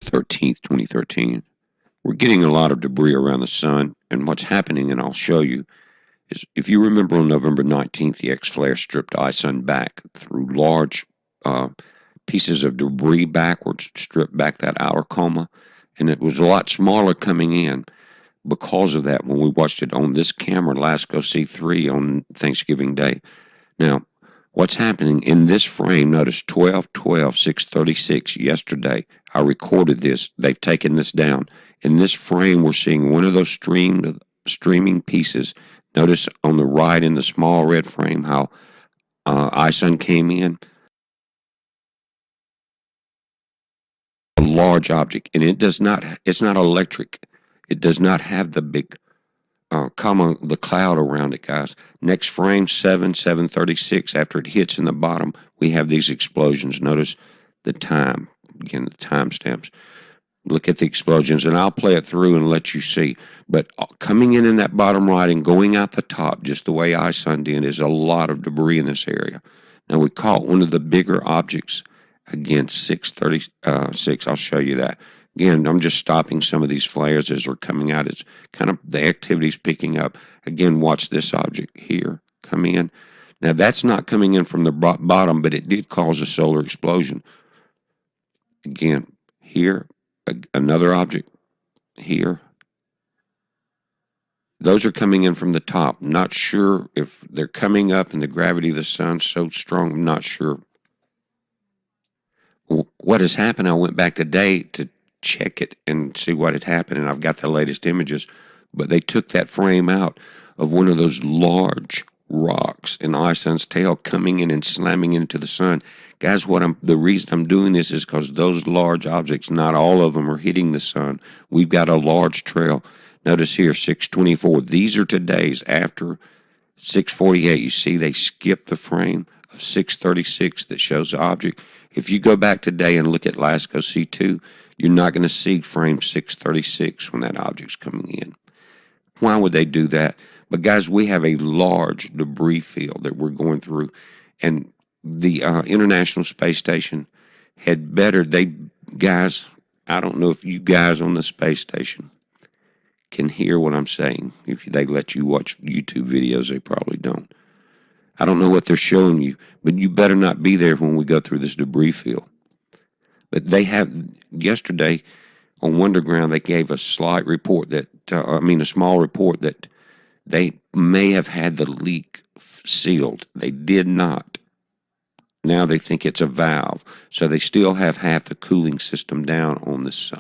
13th, 2013. We're getting a lot of debris around the sun, and what's happening, and I'll show you, is if you remember on November 19th, the X-flare stripped ISON back through large pieces of debris backwards, stripped back that outer coma, and it was a lot smaller coming in. Because of that, when we watched it on this camera, LASCO C3 on Thanksgiving Day. Now, what's happening in this frame, notice 12/12/636 yesterday, I recorded this, they've taken this down. In this frame, we're seeing one of those streaming pieces. Notice on the right in the small red frame how ISON came in. A large object, and it's not electric. It does not have the big the cloud around it, guys. Next frame, 7/7/36. After it hits in the bottom, we have these explosions. Notice the time. Again, the timestamps. Look at the explosions, and I'll play it through and let you see. But coming in that bottom right and going out the top, just the way ISON did, is a lot of debris in this area. Now, we caught one of the bigger objects. Again, 636. I'll show you that. Again, I'm just stopping some of these flares as they're coming out. It's kind of the activity's picking up. Again, watch this object here come in. Now, that's not coming in from the bottom, but it did cause a solar explosion. Again, here, another object here. Those are coming in from the top. Not sure if they're coming up and the gravity of the sun's so strong. I'm not sure. What has happened, I went back today to check it and see what had happened, and I've got the latest images, but they took that frame out of one of those large rocks in ISON's tail coming in and slamming into the sun. Guys, the reason I'm doing this is because those large objects, not all of them are hitting the sun. We've got a large trail. Notice here, 624. These are today's after 648. You see they skipped the frame of 636 that shows the object. If you go back today and look at LASCO C2, you're not going to see frame 636 when that object's coming in. Why would they do that? But guys, we have a large debris field that we're going through, and the International Space Station had better, guys, I don't know if you guys on the space station can hear what I'm saying. If they let you watch YouTube videos, they probably don't. I don't know what they're showing you, but you better not be there when we go through this debris field. But they have, yesterday on Wonderground, they gave a slight report that, a small report that they may have had the leak sealed. They did not. Now they think it's a valve. So they still have half the cooling system down on this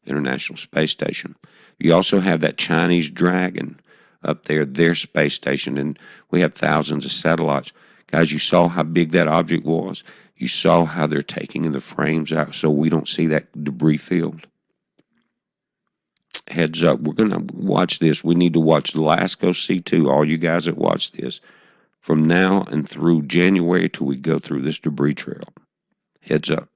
International Space Station. You also have that Chinese Dragon up there, their space station, and we have thousands of satellites. Guys, you saw how big that object was. You saw how they're taking the frames out so we don't see that debris field. Heads up, we're going to watch this. We need to watch the LASCO C2, all you guys that watch this, from now and through January till we go through this debris trail. Heads up.